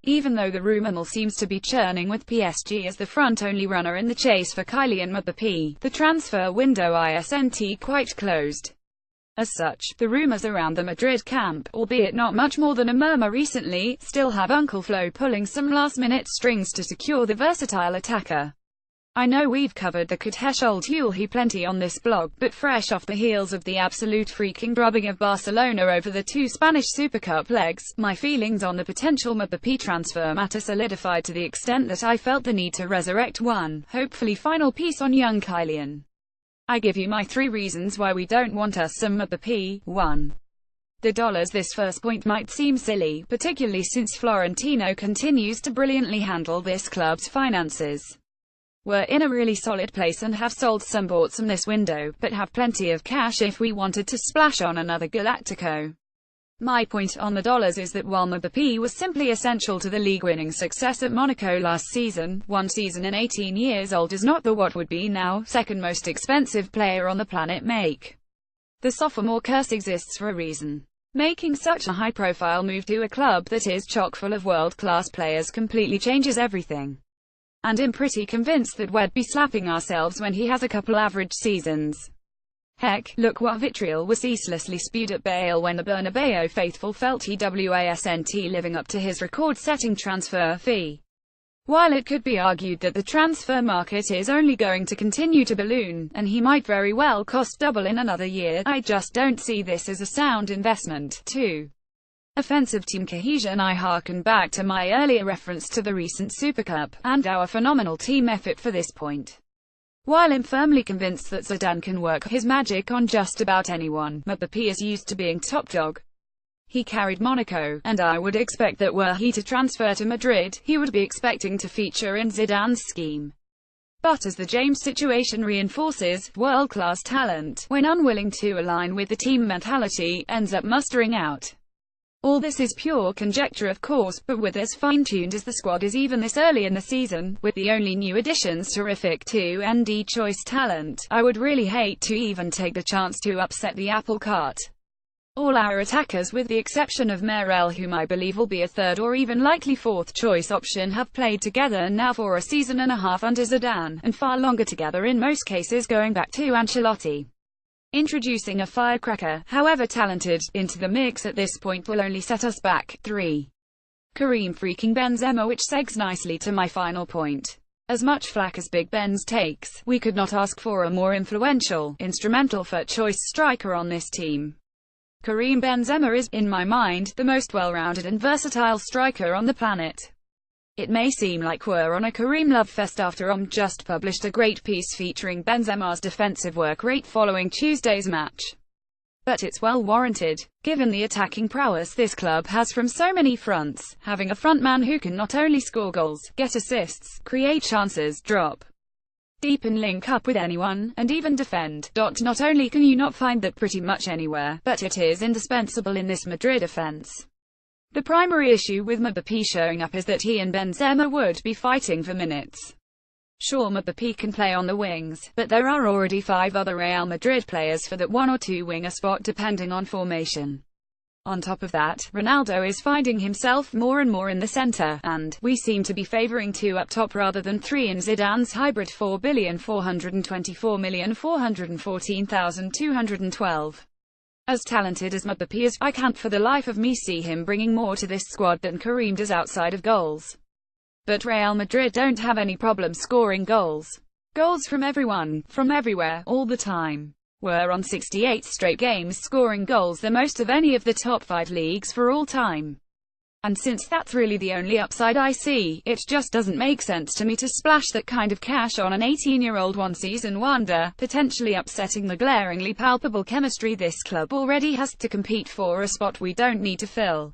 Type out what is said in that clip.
even though the rumour mill seems to be churning with PSG as the front-only runner in the chase for Kylian Mbappe. The transfer window isn't quite closed. As such, the rumours around the Madrid camp, albeit not much more than a murmur recently, still have Uncle Flo pulling some last-minute strings to secure the versatile attacker. I know we've covered the Kuteshol plenty on this blog, but fresh off the heels of the absolute freaking drubbing of Barcelona over the two Spanish Super Cup legs, my feelings on the potential Mbappe transfer matter solidified to the extent that I felt the need to resurrect one, hopefully final piece on young Kylian. I give you my 3 reasons why we don't want us some Mbappe. 1. The dollars. This first point might seem silly, particularly since Florentino continues to brilliantly handle this club's finances. We're in a really solid place and have sold some, bought some this window, but have plenty of cash if we wanted to splash on another Galactico. My point on the dollars is that while Mbappe was simply essential to the league-winning success at Monaco last season, 1 season and 18 years old is not the what would be now second most expensive player on the planet make. The sophomore curse exists for a reason. Making such a high-profile move to a club that is chock full of world-class players completely changes everything. And I'm pretty convinced that we'd be slapping ourselves when he has a couple average seasons. Heck, look what vitriol was ceaselessly spewed at Bale when the Bernabeu faithful felt he wasn't living up to his record-setting transfer fee. While it could be argued that the transfer market is only going to continue to balloon, and he might very well cost double in another year, I just don't see this as a sound investment. 2. Offensive team cohesion. I harken back to my earlier reference to the recent Super Cup, and our phenomenal team effort for this point. While I'm firmly convinced that Zidane can work his magic on just about anyone, Mbappe is used to being top dog. He carried Monaco, and I would expect that were he to transfer to Madrid, he would be expecting to feature in Zidane's scheme. But as the James situation reinforces, world-class talent, when unwilling to align with the team mentality, ends up mustering out. All this is pure conjecture of course, but with as fine-tuned as the squad is even this early in the season, with the only new additions terrific 2&D choice talent, I would really hate to even take the chance to upset the apple cart. All our attackers with the exception of Merel, whom I believe will be a 3rd or even likely 4th choice option, have played together now for a season and a half under Zidane, and far longer together in most cases going back to Ancelotti. Introducing a firecracker, however talented, into the mix at this point will only set us back. 3. Karim freaking Benzema, which segs nicely to my final point. As much flack as Big Benz takes, we could not ask for a more influential, instrumental choice striker on this team. Karim Benzema is, in my mind, the most well-rounded and versatile striker on the planet. It may seem like we're on a Karim love fest after just published a great piece featuring Benzema's defensive work rate following Tuesday's match. But it's well warranted, given the attacking prowess this club has from so many fronts, having a frontman who can not only score goals, get assists, create chances, drop deep and link up with anyone, and even defend. Not only can you not find that pretty much anywhere, but it is indispensable in this Madrid offense. The primary issue with Mbappe showing up is that he and Benzema would be fighting for minutes. Sure, Mbappe can play on the wings, but there are already 5 other Real Madrid players for that 1 or 2 winger spot depending on formation. On top of that, Ronaldo is finding himself more and more in the center, and we seem to be favoring 2 up top rather than 3 in Zidane's hybrid 4,424,414,212. As talented as Mbappe is, I can't for the life of me see him bringing more to this squad than Karim does outside of goals. But Real Madrid don't have any problem scoring goals. Goals from everyone, from everywhere, all the time. We're on 68 straight games scoring goals, the most of any of the top 5 leagues for all time. And since that's really the only upside I see, it just doesn't make sense to me to splash that kind of cash on an 18-year-old one-season wonder, potentially upsetting the glaringly palpable chemistry this club already has to compete for a spot we don't need to fill.